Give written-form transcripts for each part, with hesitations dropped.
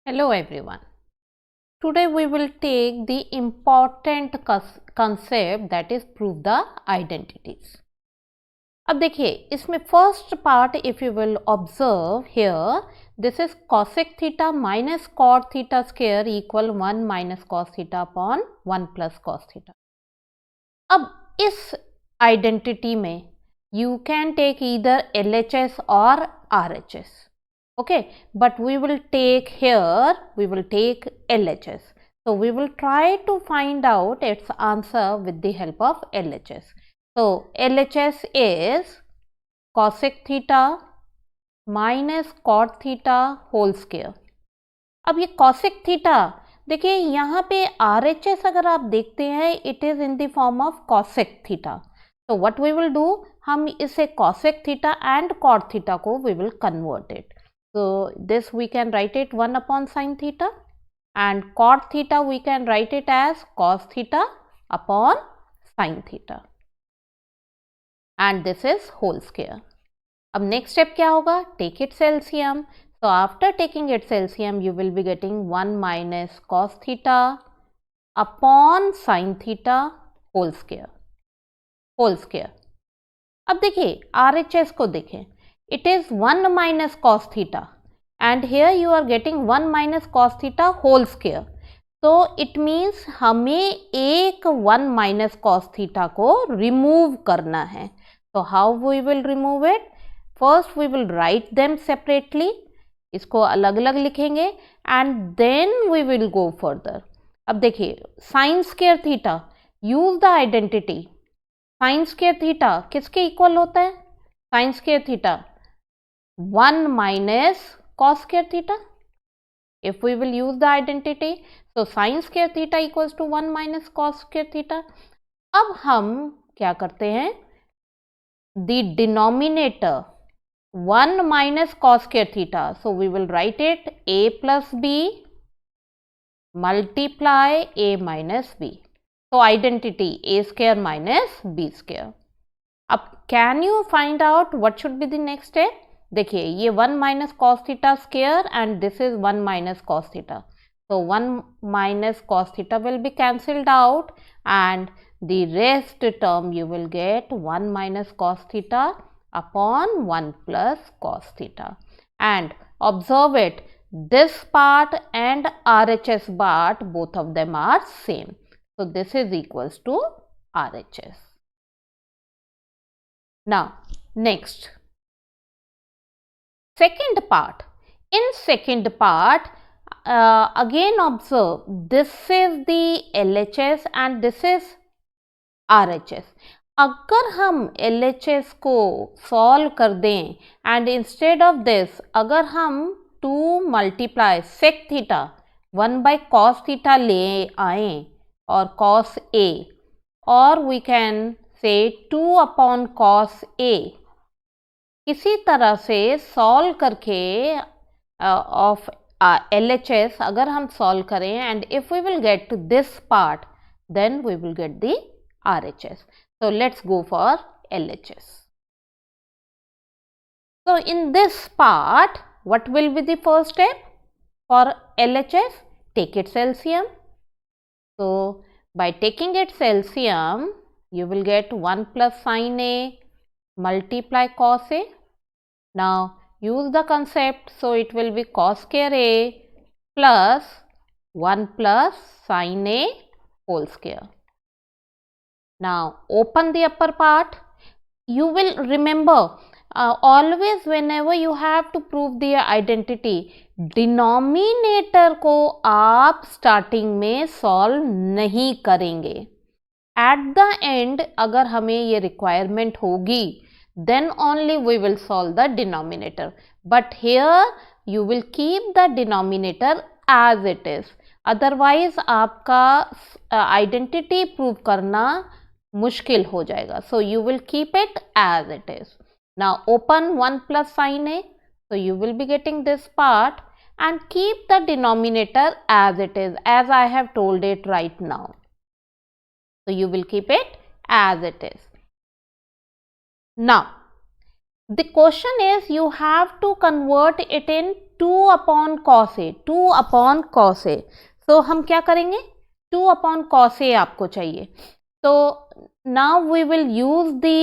Hello everyone. Today we will take the important concept that is prove the identities. अब देखिए इसमें first part if you will observe here this is cosec theta minus cot theta square equal 1 minus cos theta upon 1 plus cos theta. अब इस identity में you can take either LHS or RHS. Okay, but we will take LHS. So we will try to find out its answer with the help of LHS. So LHS is cosec theta minus cot theta whole square. अब ये cosec theta देखिए यहाँ पे RHS अगर आप देखते हैं it is in the form of cosec theta. So what we will do, हम इसे cosec theta and cot theta को we will convert it. So this we can write it 1 upon sin theta, and cot theta we can write it as cos theta upon sin theta, and this is whole square. अब next step क्या होगा, take its LCM. So after taking its LCM you will be getting 1 minus cos theta upon sin theta whole square. अब देखिए RHS को देखें, it is 1 minus cos theta and here you are getting 1 minus cos theta whole square. So it means हमें एक 1 minus cos theta को remove करना है. So how we will remove it? First we will write them separately. इसको अलग अलग लिखेंगे and then we will go further. अब देखिए sin square theta, use the identity. sin square theta किसके इक्वल होता है? sin square theta 1 minus cos square theta. If we will use the identity, so sin square theta equals to 1 minus cos square theta. अब हम क्या करते हैं, the denominator 1 minus cos square theta, so we will write it a plus b multiply a minus b. So identity a square minus b square. अब can you find out what should be the next step? देखिए ये 1 minus cos theta square and this is 1 minus cos theta. So 1 minus cos theta will be cancelled out and the rest term you will get 1 minus cos theta upon 1 plus cos theta. And observe it, this part and RHS part, both of them are same. So this is equals to RHS. Now next, second part. In second part, again observe this is the LHS and this is RHS. अगर हम LHS को solve कर दें and instead of this अगर हम 2 multiply sec theta 1 by cos theta ले आए और cos A, or we can say 2 upon cos A, इसी तरह से सॉल्व करके ऑफ LHS अगर हम सॉल्व करें and if we will get to this part then we will get the RHS. So let's go for LHS. So in this part what will be the first step for LHS? Take its LCM. So by taking its LCM you will get 1 plus sin A multiply cos A. Now use the concept, so it will be cos square A plus 1 plus sin A whole square. Now open the upper part. You will remember always whenever you have to prove the identity, denominator को आप starting में solve नहीं करेंगे. At the end अगर हमें ये requirement होगी then only we will solve the denominator, but here you will keep the denominator as it is, otherwise आपका identity prove करना मुश्किल हो जाएगा. So you will keep it as it is. Now open 1 plus sin A, so you will be getting this part and keep the denominator as it is, as I have told it right now. So you will keep it as it is. Now the question is you have to convert it in 2 upon cos A, 2 upon cos A. So हम क्या करेंगे, 2 upon cos A आपको चाहिए. So now we will use the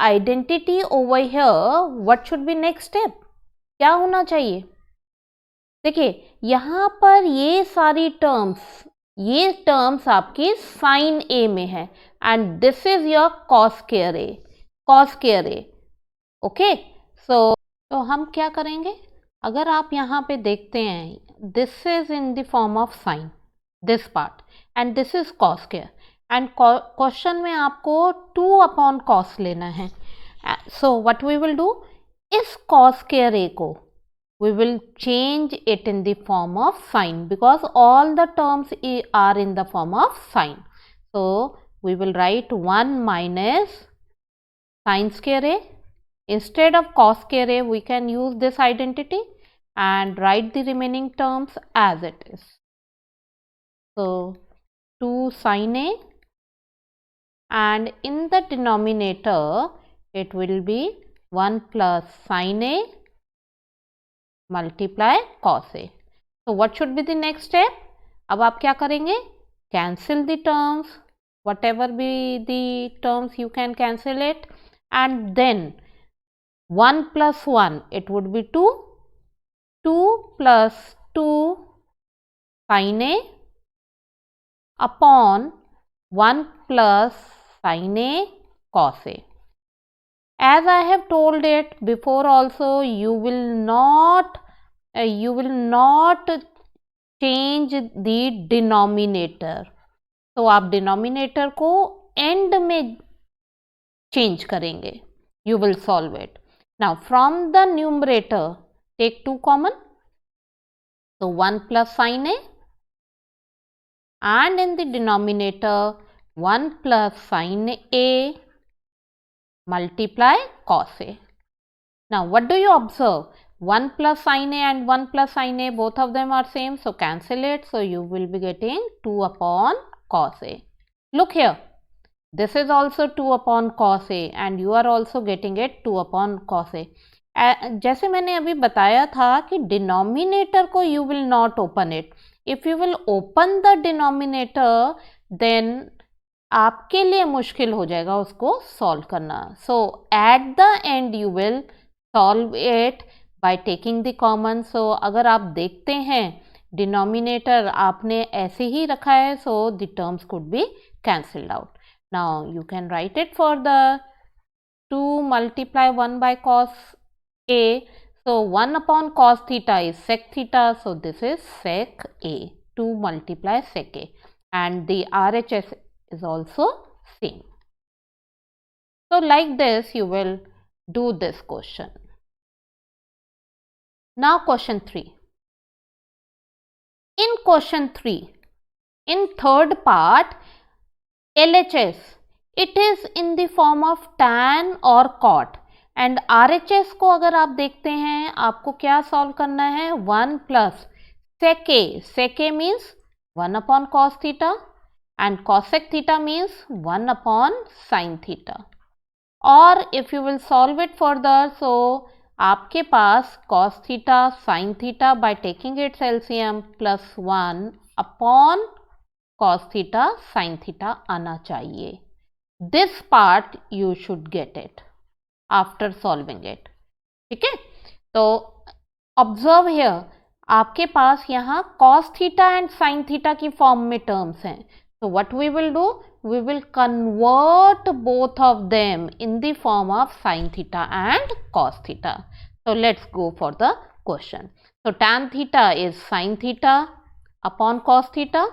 identity over here. What should be next step? क्या होना चाहिए? देखिए यहाँ पर ये सारी टर्म्स आपकी साइन ए में है and this is your cos square A. Okay, so हम क्या करेंगे, अगर आप यहाँ पे देखते हैं this is in the form of sine, this part, and this is cos square, and question में आपको 2 अपॉन कॉस लेना है. So what we will do, इस कॉस स्क्वायर ए को we will change it in the form of sine because all the terms are in the form of sine. So we will write 1 minus sine square a. Instead of cos square a, we can use this identity and write the remaining terms as it is. So 2 sine a, and in the denominator it will be 1 plus sine a multiply cos A. So what should be the next step? अब आप क्या करेंगे, cancel the terms, whatever be the terms you can cancel it, and then 1 plus 1 it would be 2, 2 plus 2 sin A upon 1 plus sin A cos A. As I have told it before also, you will not change the denominator. तो आप denominator को end में change करेंगे. You will solve it. Now from the numerator take 2 common. So 1 plus sin A, and in the denominator 1 plus sin A multiply cos A. Now what do you observe? 1 plus sin A and 1 plus sin A, both of them are same, so cancel it. So you will be getting 2 upon cos A. Look here, this is also 2 upon cos A and you are also getting it 2 upon cos A. जैसे मैंने अभी बताया था कि denominator को you will not open it. If you will open the denominator, then आपके लिए मुश्किल हो जाएगा उसको सॉल्व करना. So at the end you will solve it by taking the common. So अगर आप देखते हैं डिनोमिनेटर आपने ऐसे ही रखा है, so the terms could be cancelled out. Now you can write it for the 2 multiply 1 by cos A. So 1 upon cos theta is sec theta, so this is sec A. 2 multiply sec A, and the RHS is also same. So like this you will do this question. Now question 3. In question 3, in third part, LHS, it is in the form of tan or cot, and RHS को अगर आप देखते हैं आपको क्या solve करना है, 1 plus sec A. Sec A means 1 upon cos theta, and cosec theta means 1 upon sin theta. Or if you will solve it further, so आपके पास cos theta sin theta by taking its LCM plus 1 upon cos theta sin theta आना चाहिए. This part you should get it after solving it. ठीक है, तो observe here, आपके पास यहाँ cos theta and sin theta की form में terms हैं. So what we will do? We will convert both of them in the form of sin theta and cos theta. So let's go for the question. So tan theta is sin theta upon cos theta,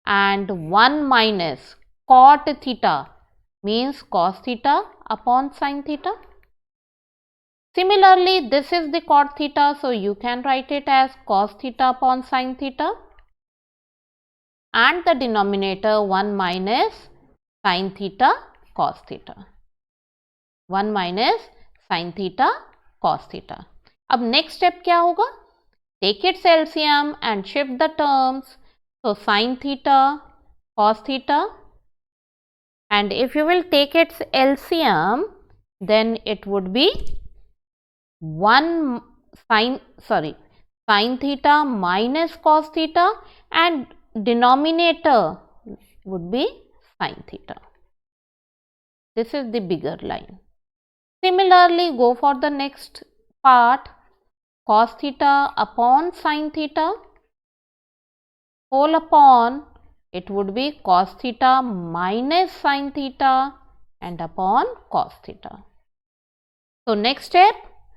and 1 minus cot theta means cos theta upon sin theta. Similarly, this is the cot theta, so you can write it as cos theta upon sin theta, and the denominator 1 minus sin theta cos theta. 1 minus sin theta cos theta. अब next step क्या होगा? Take its LCM and shift the terms. So sin theta cos theta, and if you will take its LCM, then it would be 1 sin theta minus cos theta, and denominator would be sin theta. This is the bigger line. Similarly, go for the next part, cos theta upon sin theta whole upon, it would be cos theta minus sin theta and upon cos theta. So next step,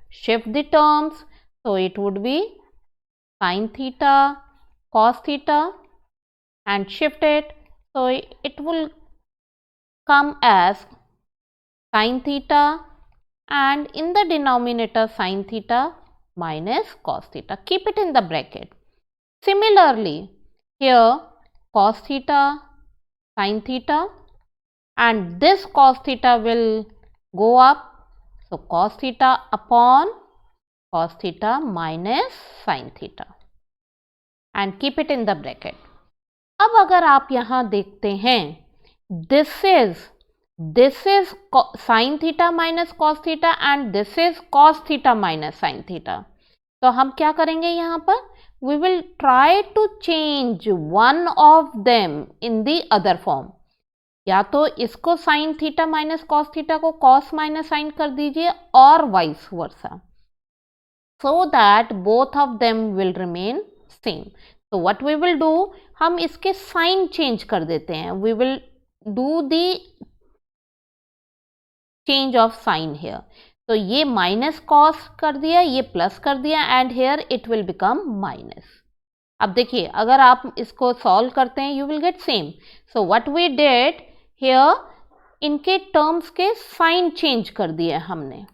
shift the terms. So it would be sin theta cos theta and shift it. So it will come as sin theta and in the denominator sin theta minus cos theta. Keep it in the bracket. Similarly, here cos theta sin theta and this cos theta will go up. So cos theta upon cos theta minus sin theta and keep it in the bracket. अब अगर आप यहाँ देखते हैं, this is sin theta minus cos theta and this is cos theta minus sin theta. तो हम क्या करेंगे यहाँ पर? We will try to change one of them in the other form. या तो इसको sin theta minus cos theta को cos minus sin कर दीजिए और vice versa, so that both of them will remain same. So what we will do, हम इसके sign change कर देते हैं. We will do the change of sign here. तो ये minus cos कर दिया, ये plus कर दिया and here it will become minus. अब देखिए, अगर आप इसको solve करते हैं, you will get same. So what we did here, इनके terms के sign change कर दिए हमने.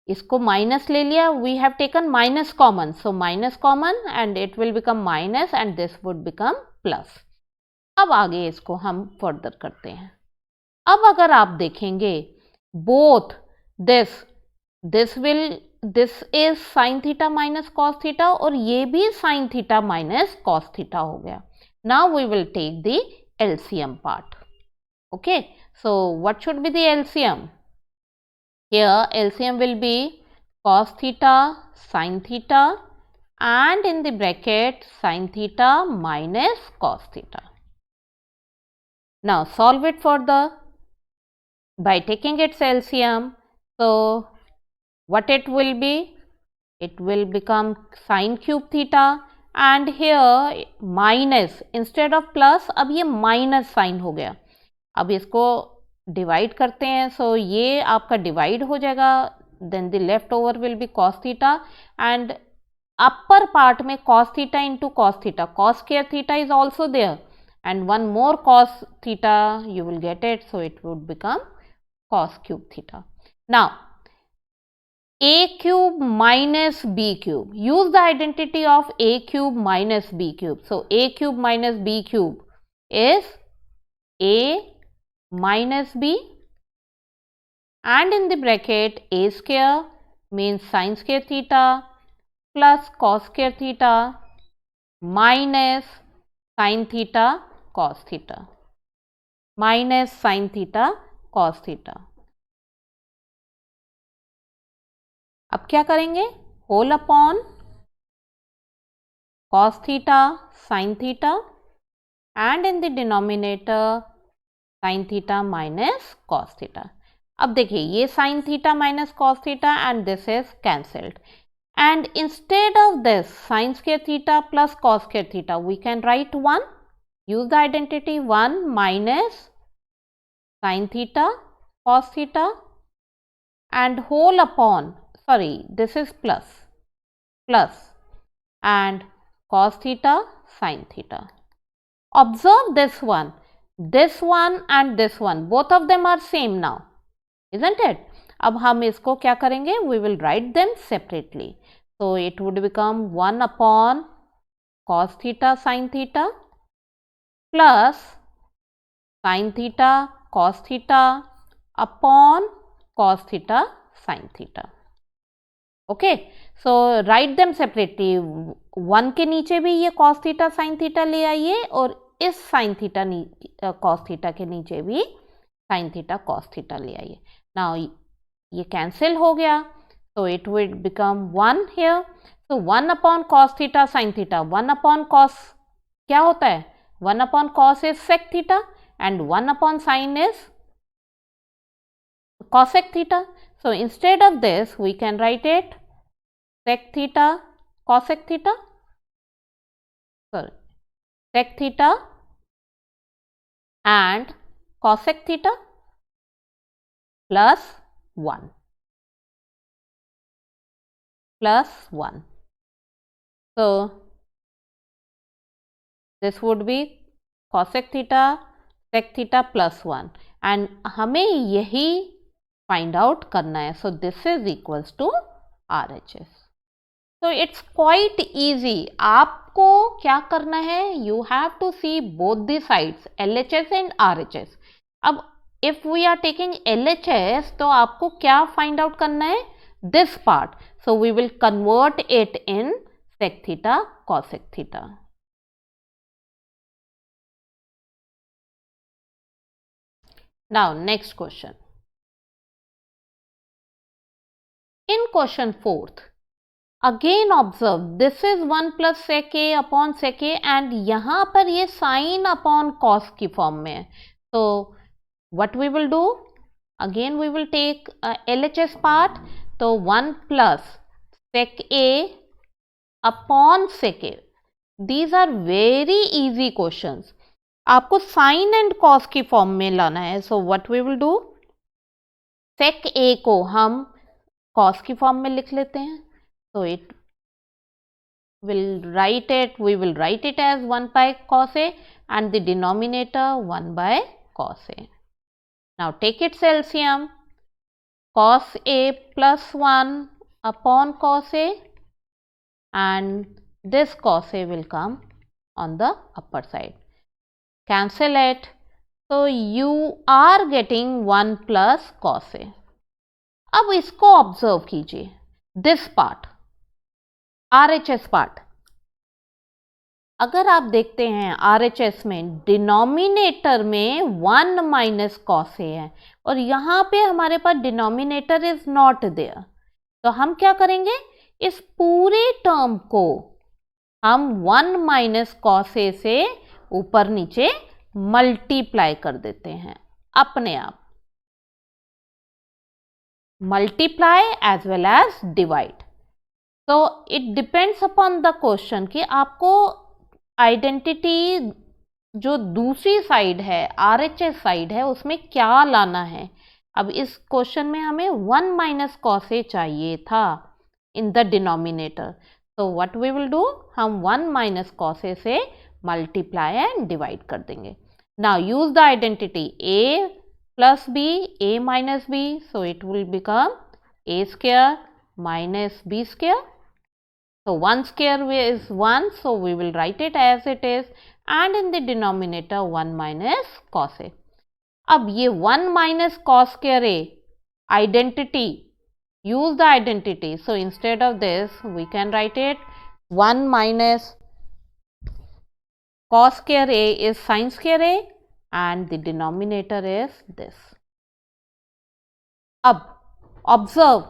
इसको minus ले लिया, we have taken minus common. So minus common and it will become minus and this would become plus. अब आगे इसको हम further करते हैं. अब अगर आप देखेंगे, both this is sin theta minus cos theta और ये भी sin theta minus cos theta हो गया. Now we will take the LCM part. Okay, so what should be the LCM? Here LCM will be cos theta sin theta and in the bracket sin theta minus cos theta. Now solve it further by taking its LCM. So what it will be? It will become sin cube theta and here minus, instead of plus अब ये minus sin हो गया. अब इसको divide करते हैं, so ये आपका divide हो जाएगा, then the leftover will be cos theta and upper part में cos theta into cos theta, cos square theta is also there and one more cos theta you will get it, so it would become cos cube theta. Now a cube minus b cube, use the identity of a cube minus b cube. So a cube minus b cube is a minus b and in the bracket a square means sin square theta plus cos square theta minus sin theta cos theta minus sin theta cos theta. अब क्या करेंगे? Whole upon cos theta sin theta and in the denominator sin theta minus cos theta. अब देखिए, ये sin theta minus cos theta and this is cancelled and instead of this sin square theta plus cos square theta we can write 1, use the identity 1 minus sin theta cos theta and whole upon, sorry, this is plus and cos theta sin theta. Observe this one and this one, both of them are same now, isn't it? अब हम इसको क्या करेंगे? We will write them separately. So it would become 1 upon cos theta sin theta plus sin theta cos theta upon cos theta sin theta. Okay, so write them separately. 1 के नीचे भी ये cos theta sin theta ले आइए और इस sin theta cos theta के नीचे भी sin theta cos theta ले आइए. Now ये कैंसिल हो गया, so it will become 1 here. So 1 upon cos theta sin theta, 1 upon cos क्या होता है, 1 upon cos is sec theta and 1 upon sin is cosec theta. So instead of this we can write it sec theta cosec theta, sorry, sec theta and cosec theta plus 1 plus 1. So this would be cosec theta sec theta plus 1 and हमें यही find out करना है. So this is equals to RHS. So it's quite easy. आपको क्या करना है, you have to see both the sides LHS and RHS. अब if we are taking LHS तो आपको क्या find out करना है, this part. So we will convert it in sec theta cosec theta. Now next question. In question 4th, again observe this is 1 plus sec a upon sec a and यहाँ पर ये sin upon cos की form में है. So what we will do, again we will take LHS part. तो 1 plus sec a upon sec a. These are very easy questions. आपको sin and cos की form में लाना है. So what we will do, sec a को हम cos की form में लिख लेते हैं. So it will write it, we will write it as 1 by cos a and the denominator 1 by cos a. Now take its LCM, cos a plus 1 upon cos a and this cos a will come on the upper side. Cancel it. So you are getting 1 plus cos a. अब इसको observe कीजिए, this part RHS part. अगर आप देखते हैं RHS में denominator में 1 minus cos A है और यहाँ पे हमारे पास डिनोमिनेटर इज नॉट देयर, तो हम क्या करेंगे, इस पूरे टर्म को हम 1 माइनस कॉस ए से ऊपर नीचे मल्टीप्लाई कर देते हैं अपने आप. multiply as well as divide. So it depends upon the question कि आपको आइडेंटिटी जो दूसरी साइड है RHS साइड है उसमें क्या लाना है. अब इस क्वेश्चन में हमें 1 माइनस कॉस ए चाहिए था इन द डिनोमिनेटर. तो व्हाट वी विल डू, हम 1 माइनस कॉस ए से मल्टीप्लाई एंड डिवाइड कर देंगे. Now use the identity a plus b, a minus b, so it will become a square minus b square. So 1 square is 1, so we will write it as it is and in the denominator 1 minus cos a. अब ये 1 minus cos square a identity, use the identity. So instead of this we can write it 1 minus cos square a is sin square a and the denominator is this. अब observe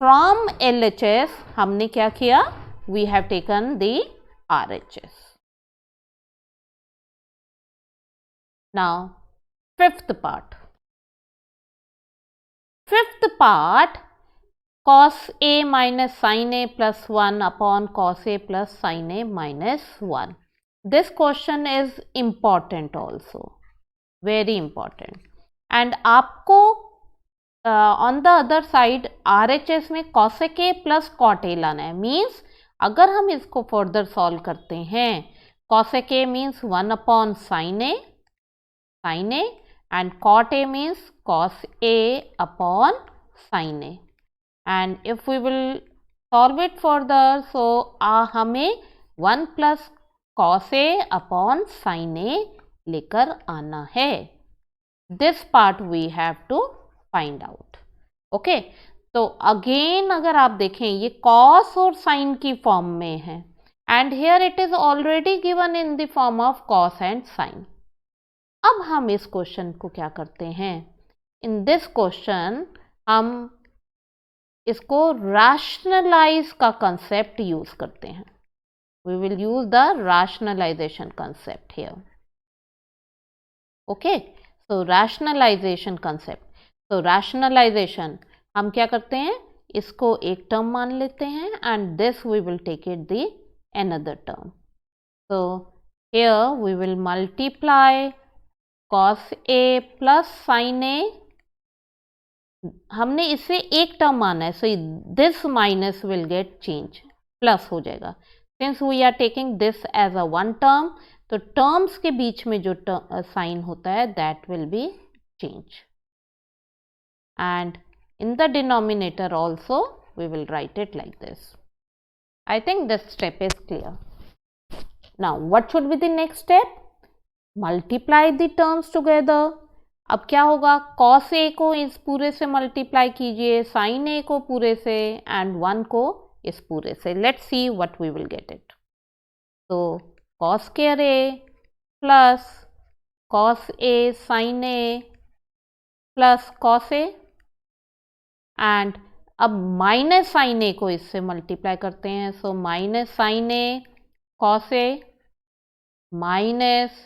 from LHS हमने क्या किया, we have taken the RHS. Now fifth part. Fifth part, cos a minus sin a plus 1 upon cos a plus sin a minus 1. This question is important also, very important. And आपको on the other side RHS में cosec a plus cot a लाना है. Means अगर हम इसको further solve करते हैं, cosec a means 1 upon sin a and cot a means cos a upon sin a. And if we will solve it further, so हमें 1 plus cos a upon sin a लेकर आना है. This part we have to find out. Okay, तो again अगर आप देखें ये cos और sin की फॉर्म में है and here it is already given in the form of cos and sin. अब हम इस क्वेश्चन को क्या करते हैं, in this question हम इसको रैशनलाइज का कंसेप्ट यूज करते हैं. We will use the rationalization concept here. Okay, so rationalization concept. So rationalization हम क्या करते हैं, इसको एक टर्म मान लेते हैं and this we will take it the another term. So here we will multiply cos A plus sin A. हमने इसे एक टर्म माना है, so this minus will get change, plus हो जाएगा. Since we are taking this as a one term, तो terms के बीच में जो sign होता है that will be change. And in the denominator also we will write it like this. I think this step is clear. Now what should be the next step? Multiply the terms together. अब क्या होगा, cos A को इस पूरे से multiply कीजिए, sin A को पूरे से and 1 को इस पूरे से. Let's see what we will get it. So cos square A plus cos A sin A plus cos A, and अब माइनस sin A को इससे मल्टीप्लाई करते हैं. So minus sin A cos A minus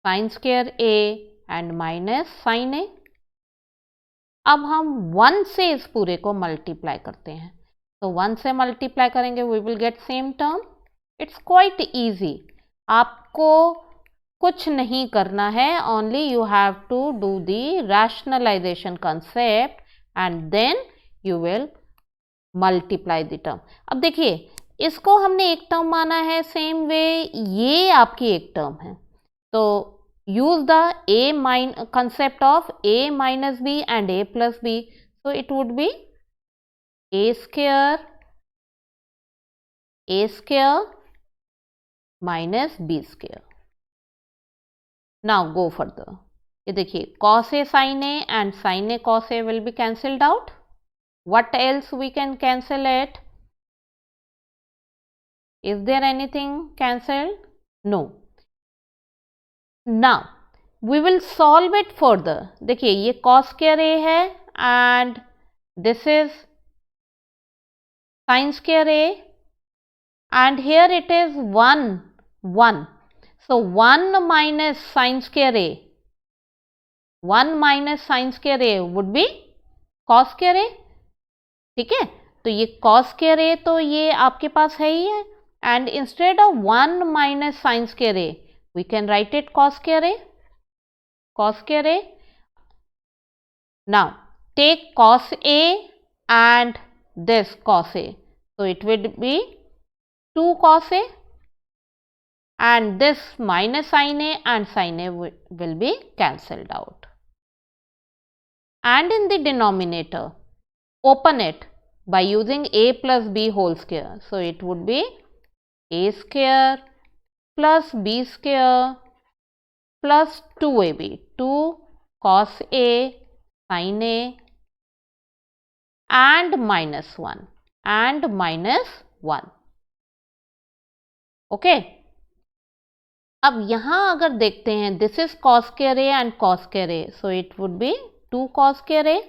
sin square A and minus sin A. अब हम 1 से इस पूरे को मल्टीप्लाई करते हैं. तो 1 से मल्टीप्लाई करेंगे, we will get same term. It's quite easy. आपको कुछ नहीं करना है, only you have to do the rationalisation concept and then you will multiply the term. अब देखिए, इसको हमने एक टर्म माना है, सेम वे ये आपकी एक टर्म है. तो use the concept of a minus b and a plus b. So it would be a square minus b square. Now go further. ये देखिए, cos a sin a and sin a cos a will be cancelled out. What else we can cancel it? Is there anything cancelled? No. Now we will solve it further. देखिए, ये cos square a है and this is sin square a and here it is 1. So 1 minus sin square a, 1 minus sin square a would be cos square a. ठीक है, तो ये cos square a तो ये आपके पास है ही है, and instead of 1 minus sin square a we can write it cos square a. Now take cos a and this cos a, so it will be 2 cos a and this minus sin a and sin a will be cancelled out. And in the denominator, open it by using a plus b whole square. So it would be a square plus b square plus 2ab, 2 cos a sin a and minus 1 and minus 1. Okay. अब यहाँ अगर देखते हैं, this is cos square a and cos square a, so it would be 2 cos square a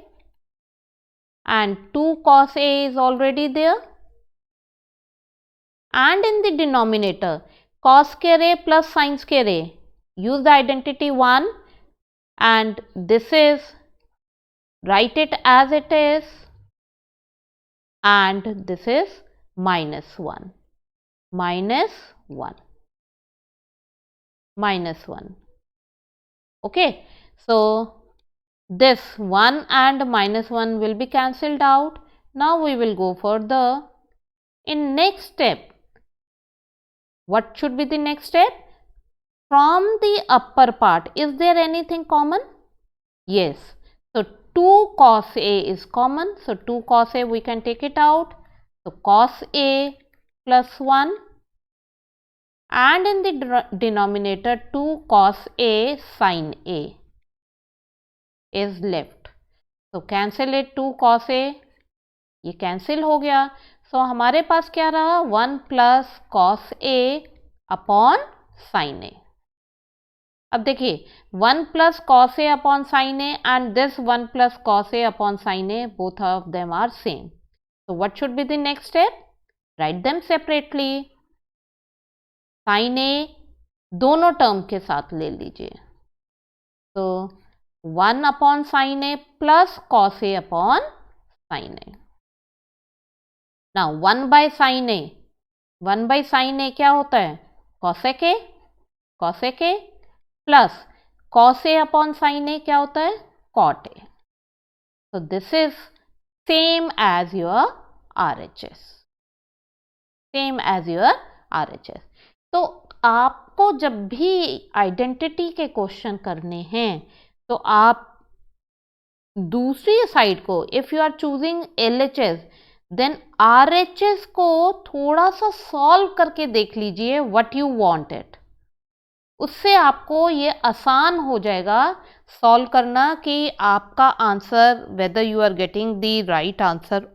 and 2 cos a is already there, and in the denominator cos square a plus sin square a, use the identity 1 and this is, write it as it is, and this is minus 1. Okay, so this 1 and minus 1 will be cancelled out. Now we will go further. In next step, what should be the next step? From the upper part, is there anything common? Yes. So 2 cos a is common. So 2 cos a we can take it out. So cos a plus 1 and in the denominator 2 cos a sin a is left. So cancel it, 2 cos a, ये cancel हो गया. So हमारे पास क्या रहा? 1 plus cos a upon sin a. अब देखिए, 1 plus cos a upon sin a and this 1 plus cos a upon sin a, both of them are same. So what should be the next step? Write them separately. Sin A दोनों term के साथ ले लीजिए. So 1 upon sin A plus cos A upon sin A. Now 1 by sin A. 1 by sin A क्या होता है? cosec A. cosec A plus cos A upon sin A क्या होता है? cot A. So this is same as your RHS. Same as your RHS. तो आपको जब भी आइडेंटिटी के क्वेश्चन करने हैं तो आप दूसरी साइड को, if you are choosing LHS, then RHS को थोड़ा सा सॉल्व करके देख लीजिए व्हाट यू वांटेड. उससे आपको ये आसान हो जाएगा सॉल्व करना कि आपका answer whether you are getting the right answer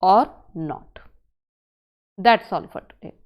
और not. That's all for today.